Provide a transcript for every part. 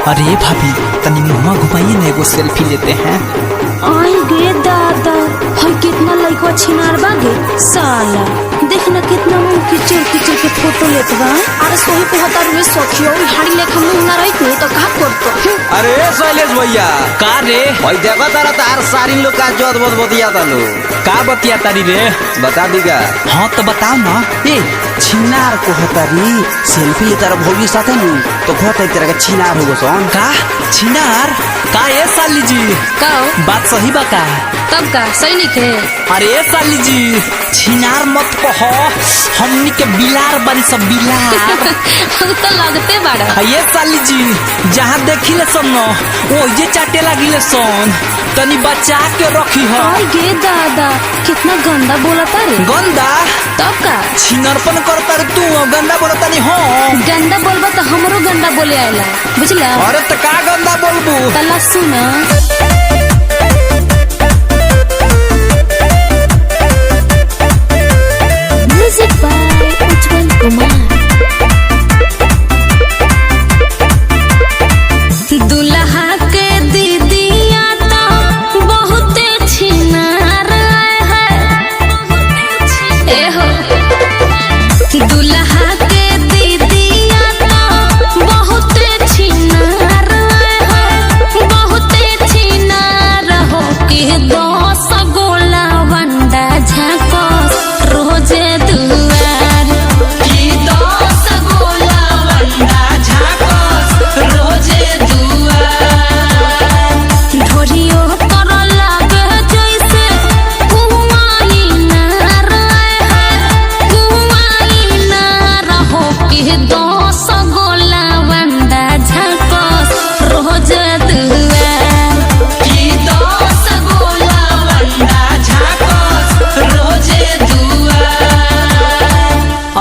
अरे भाभी तनी मुँह घुमाइए ना, एगो सेल्फी लेते हैं। आई गे दादा, हाय कितना लइकवा छिनार बागे साला। देखना कितना मुंह किचर किचर के फोटो लेत बा। अरे सोही को हतार में सखियो हाड़ी लेखा मुंह ना रहित नहीं तो का करतो। अरे शैलेश भैया का रे? भाई देखो तारा तार सारी लोग का जोत बहुत बतिया तालो। का बतिया तारी रे? बता दीगा। हाँ तो बताओ ना। ए छिनार को हतारी सेल्फी ले तारा भोगी साथे नु तो कहते तेरा का छिनार होगो सन। का छिनार? का ये साली जी का बात सही बा का? तब का सही नहीं खे? अरे साली जी छिनार मत कहो, हमनी के बिलार बनी सब बिलार। तो लगते बाड़ा। ये साली जी जहाँ देखी ले सन वो ये चाटे लगी ले सन, तनी बचा के रखी हो। आई गे दादा कितना गंदा बोला तारे। गंदा? तब का छिनरपन करता रे तू, गंदा बोलता नहीं हो। गंदा बोलबा तो हमरो गंदा बोले आएला बुझला। अरे तो का गंदा बोलबू? तला सुना म्यूजिक बाय उज्जवल कुमार। दुल्हा के दीदिया तो बहुते छिनार है। ए हो दुल्हा के दीदिया तो बहुते छिनार है, बहुते छिनार हो के 10 गोला वंडा झाको रोजे दुआर। की 10 गोला वंडा झाको रोजे दुआर। ढोरियो कर लागे जैसे कुआई नार है, कुआई नार हो के 10 गोला वंडा झाको रोजे दुआर। की 10 गोला वंडा झाको रोजे दुआर।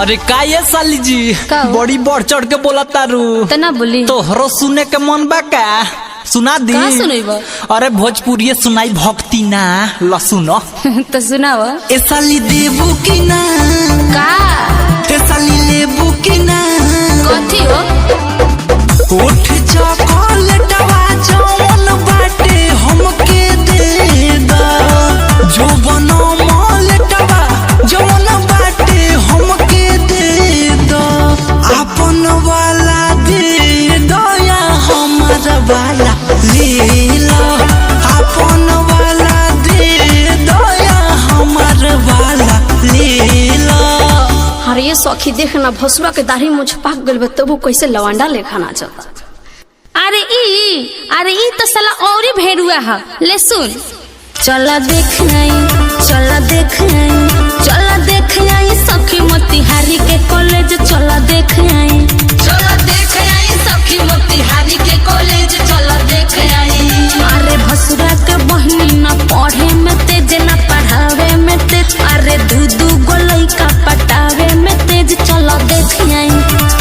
अरे का ये साली जी का हो? बड़ी बढ़ चढ़ के बोला तारू। तना बोली तोहरो सुने के मन बा का? सुना दी? का सुनैबो? अरे भोजपुरी सुनाई भक्ति ना ल सुनो। तो सुनाओ। ए साली देबू की ना? का ए साली लेबू की ना? कथी हो? उठ चॉकलेटवा जौन बाटे हमके दे दा, जो बनो मॉलेटवा जौन बाटे हमके दे दा। अपन वाला दे दो या हमारा वाला ले लो। अपन वाला दे दो या हमारा वाला ले लो। अरे ये सखी देखना भसुआ के दाढ़ी मुझ पाक गइल बा तबु कैसे लवांडा लेखा नाचता। अरे ई तो साला औरी भेड़ुआ है। ले सुन। चला देख आई, चला देख आई, चला देख आई सखी मोतिहारी के कॉलेज। चला देख आई, चला देख आई सखी मोतिहारी के कॉलेज। चला देख आई। अरे भसुरा के बहनी ना पढ़े में तेज ना पढ़ावे में तेज। अरे दू गो लइका पटावे में तेज। चला देख आई,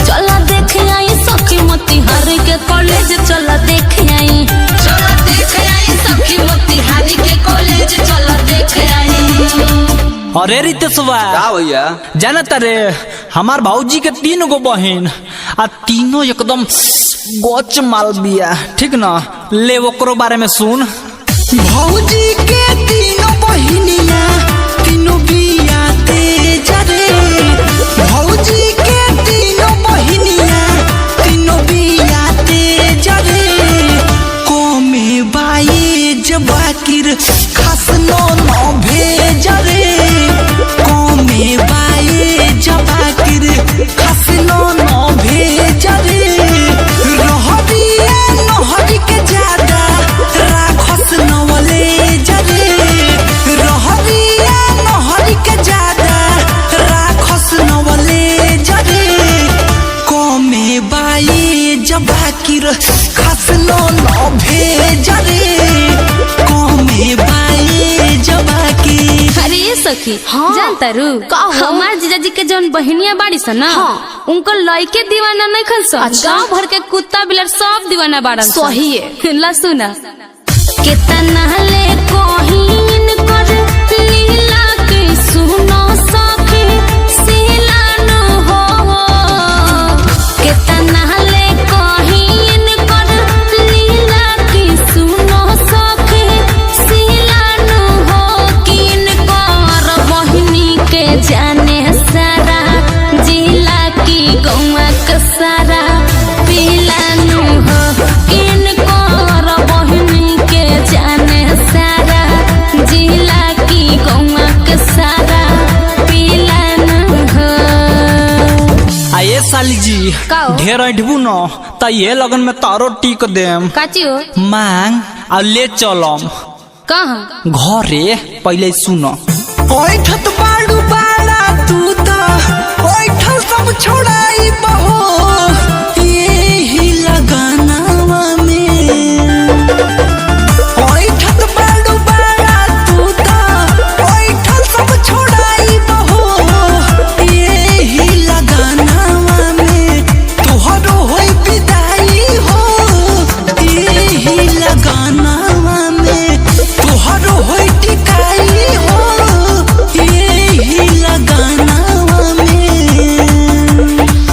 चला देख आई सखी मोतिहारी के कॉलेज। चला देख आई, चला देख आई सखी मोतिहारी के कॉलेज। चला देख आई। अरे रितेशवा का भैया जाना तारे हमार भाऊजी के 3 गो बहन आ तीनों एकदम गोच माल बिया, ठीक ना? ले ओकरो बारे में सुन। भाऊजी के 3 बहनिया तीनों बिया तेज रे। भाऊजी के 3 बहनिया तीनों बिया तेज रे। कोमे बाई जबाकिर खास नो भेज रे। कोमे बाई जबाकिर खास नो भेज रे। रहबिया नहरी के ज्यादा राखस नवले जरे। रहबिया नहरी के ज्यादा राखस नवले जरे। कोमे बाई जबाकिर खास नो भेज रे। कोमे बाई जबाकिर। अरे ये सखी हाँ। जानता रू हमार जीजाजी के जौन बहनिया बाड़ी सन ना हाँ। उनको लइके दीवाना नहीं खन सन। अच्छा। गाँव भर के कुत्ता बिलार सब दीवाना बाड़न। सही है। ला सुना कितना ले कोहिन कर लीला के सुनो सखी सिलानो हो। कितना ले कोहिन कर का हो? ढेर अठबू न त ये लगन में तारो टीक देम। काची हो? मांग और ले चलम कहाँ? घरे। पहले सुनो ओठत बाड़ू बाड़ा तू त ओठल सब छोड़ाई बहो ये ही लगानावा में। ओठत बाड़ू बाड़ा तू त ओठल सब छोड़ाई बहो ये ही लगानावा में। तोहरो होई विदाई हो ये ही लगानावा में। तोहरो होई टिकाई हो ये ही लगानावा में।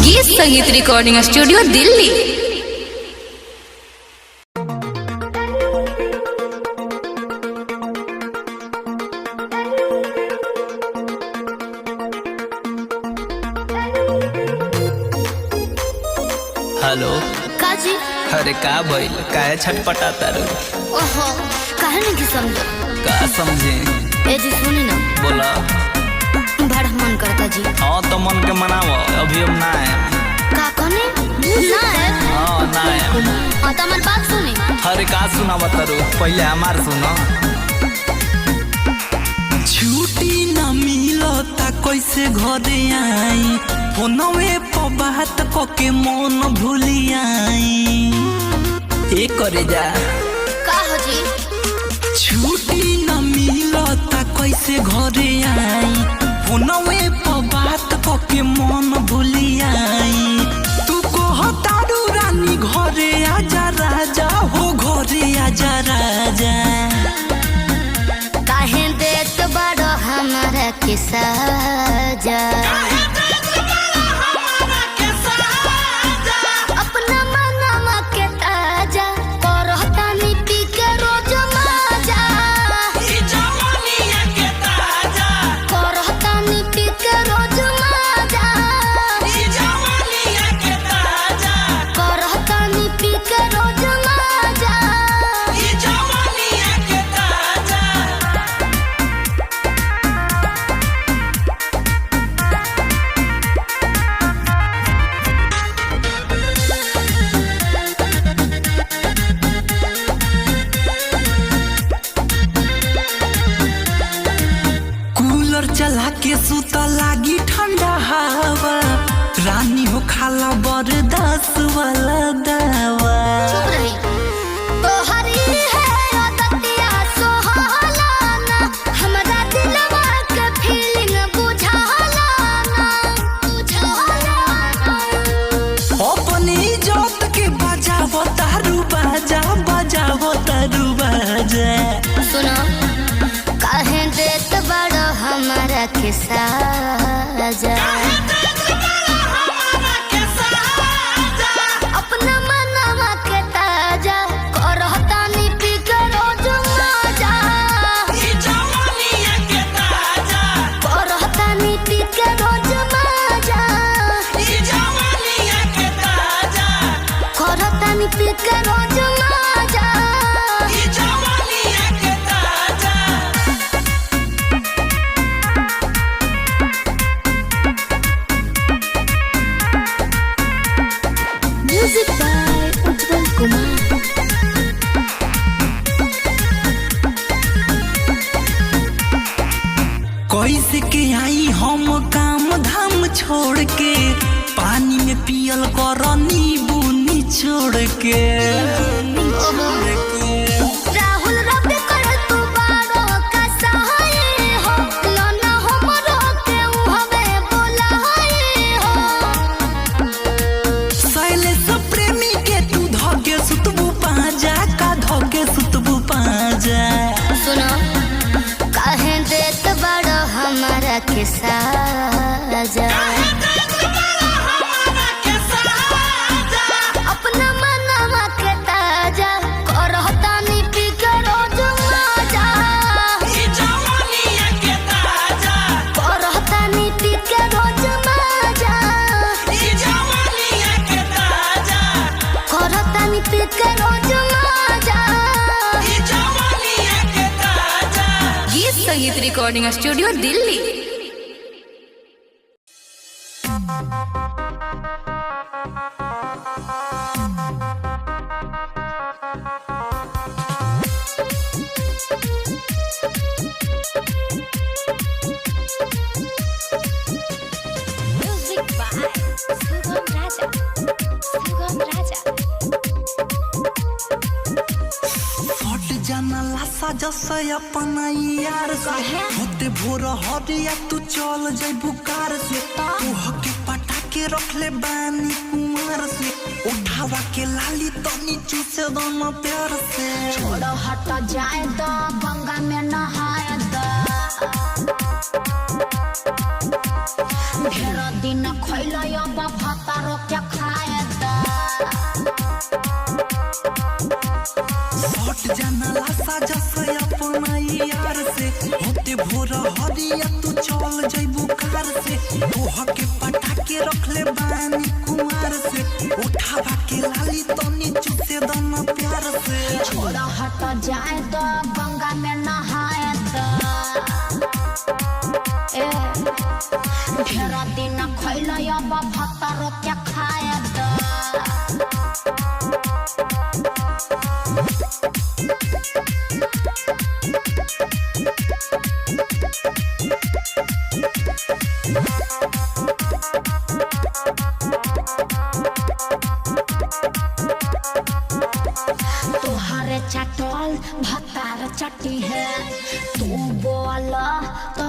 गीत संगीत रिकॉर्डिंग स्टूडियो दिल्ली। हेलो काजी? अरे का भइल काहे छटपटाता रे? ओहो, काहे नहीं की समझो? का समझे? ए जी सुनी ना, बोला। बड़ा मन करता जी। हाँ तो मन के मनाव, अभी हम ना आए। का कहने? ना है? हाँ ना आए। हाँ तो हमारी बात सुनी। अरे का सुना बतारू, पहले हमार सुनो। छुट्टी न मिलता कैसे घरे आई, फोनवे पर बात के मन भूली आई। ए करे जा का हो जी? छुट्टी न मिलता कैसे घरे आई, फोनवे पर बात के मन भूली आई। तू कहतारू रानी घरे आजा राजा हो, घरे आजा राजा। काहे देत बड़ो हमारा के साजा? अपना मनवा के ताजा करहता नी पी के रोज माजा। करहता नी पी के रोज माजा। करहता नी पी के रोज माजा। कूलर चला के सुता लागी ठंडा हवा, रानी हो खाला बरदास वाला दवा। चुप रही। तोहरी है अदतिया सोहाला ना, हमरा दिलवा के फीलिंग बुझाला ना। अपनी जोत के बजावो तारू बाजा, बजावो तारू बाजा। सुनो, काहे देत बड़ो हमारा के साजा? अपना मनवा के ताजा करहता नी पी के रोज माजा। करहता नी पी के रोज माजा। करहता नी पी के रोज माजा। म्यूजिक बाय उज्जवल कुमार। कैसे के आई हम काम धाम छोड़ के, पानी में पियल कर नींबू निचोड़ के। राहुल रबे कर तू बारो का सहाय हो, लोना हमरो के उहवे बोलाई हो। शैलेश प्रेमी के तू धके सुतबू पाजा, का धके सुतबू पाजा। सुनो, काहे देत बड़ो हमारा के साजा? अपना मनवा के ताजा करहता नी पी के रोज माजा। करहता नी पी के रोज माजा। करहता नी पी के रोज माजा। गीत संगीत रिकॉर्डिंग स्टूडियो दिल्ली। जैसे अपना यार से होते भोर हरिया तू चल जइबू कार से तू हके पटा के रख ले बानी कुमार से उठावा के लाली तनी चूसे दम प्यार से छोड़ो हट जाए तो गंगा में नहाए दो ढेर दिन खइलो अब भातारो के खाए दो हट जाना लासा जैसे अपना यार से होते भोर हरिया तू चल जइबू कार से तू हके पटा के रख ले बानी कुमार से उठावा के लाली तनी चूसे दम प्यार से छोड़ो हट जाए तो गंगा में नहाए दो ढेर दिन खइलो अब भातारो के खाए दो तुहरे चटल भतार चटी है तू बोल तो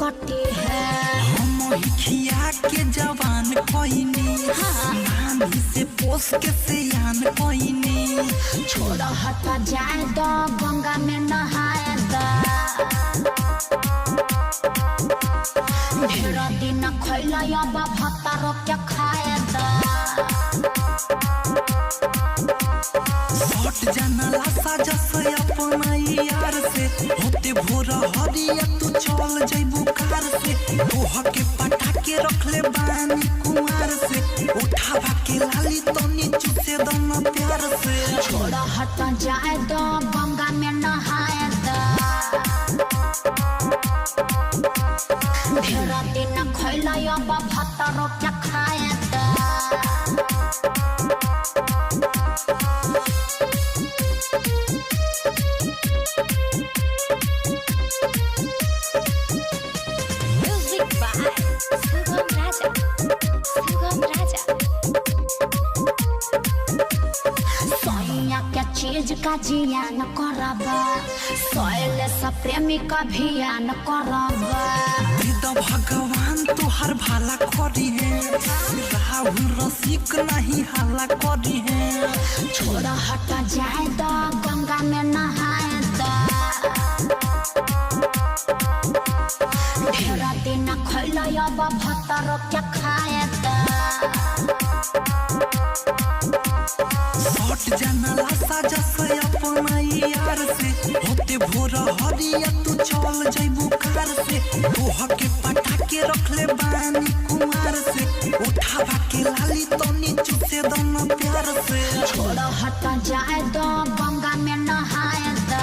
कटी है हम खिया के जवान कोइनी नानी से पोस के सियान कोइनी छोड़ हट जाए दो गंगा में नहाए दो ढेर दिन खइलो अब भातारो के खाए दो हट जाना लासा जैसे अपना यार से होते भोर हरिया तू चल जइबू कार से तू हके पटा के रख ले बानी कुमार से उठावा के लाली तनी चूसे दम प्यार से छोड़ हट जाए दो गंगा में नहाए दो ढेर दिन खइलो अब भातारो के खाए दो चीज का जियान करबा सोयल से प्रेमी का भियान करबा भगवान तुहार भाला करी है राहुल रसिक नहीं हाला करी है छोड़ हट जाए दो गंगा में नहाए दो ढेर दिन खइलो अब भातारो के खाए दो हट जाना लासा जैसे अपना यार से होते भोर हरिया तू चल जइबू कार से तू हके पटा के रख ले बानी कुमार से उठावा के लाली तनी चूसे दम प्यार से छोड़ हट जाए दो गंगा में नहाए दो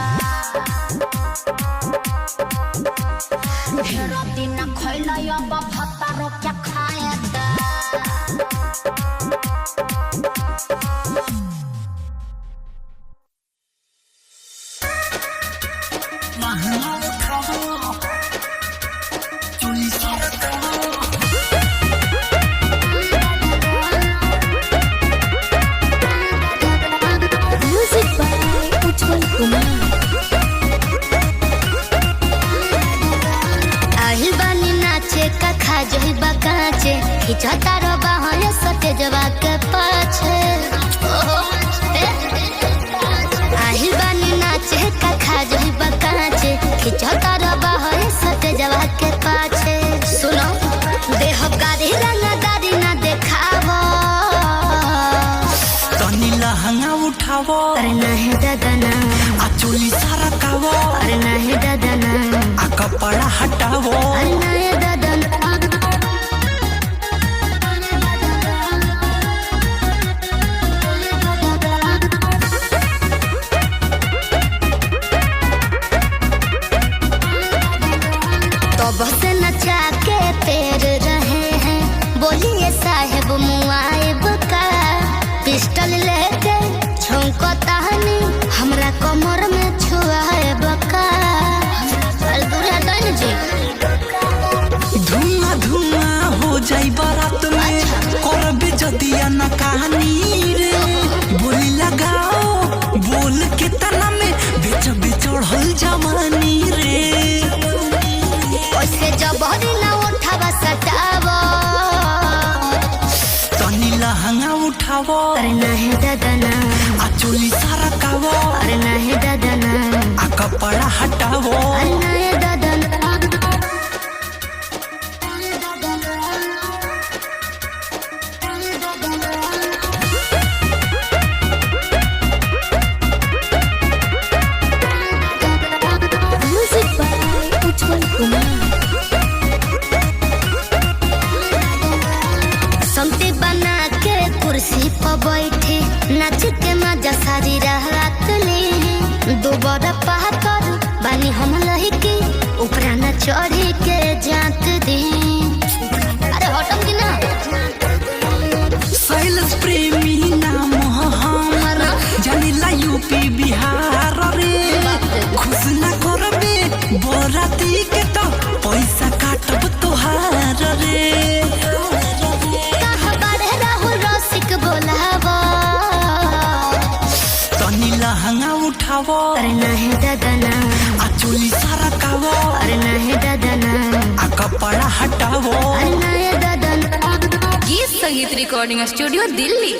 ढेर दिन खइलो अब भातारो के खाए दो खिंचता रबा है सटे जवा के पाछे आही बानी नाचे का खा जही बकाचे खिंचता रबा है सटे जवा के पाछे सुनो देह गाड़ी रंगदारी ना देखावो तनी लहंगा उठावो अरे नहीं दादाना आ चोली सारा कावो अरे नहीं दादाना आ कपड़ा हटावो अरे नहीं दादाना बस नचा के पैर रहे हैं बोलिए साहेब मुआइब का पिस्टल लेके छौंको तानी हमरा कमर में छुआए बका जी उठावो अरे नहीं दादा ना, आ चोली सारा कावो अरे नहीं दादा ना, आ कपड़ा हटावो अरे नहीं दादा ना। Music by Utpal Kumar। समते बना के कुर्सी पर बैठे नाच के मजा सारी रात ले। दोबारा पाकर बानी हम लहके ऊपरा न चढ़े के जात दे। अरे हटम की ना, शैलेश प्रेमी नाम हमर जानिला यूपी बिहार रे खुश ना करबे बराती के तो पैसा काटब तोहार रे कहाँ बाड़े राहुल रसिक बोलावा। तनी लहंगा उठावो अरे नहीं दादा ना, आ चोली सारा कावो अरे नहीं दादा ना, आ कपड़ा हटावो अरे नहीं दादा ना। गीत संगीत रिकॉर्डिंग स्टूडियो दिल्ली।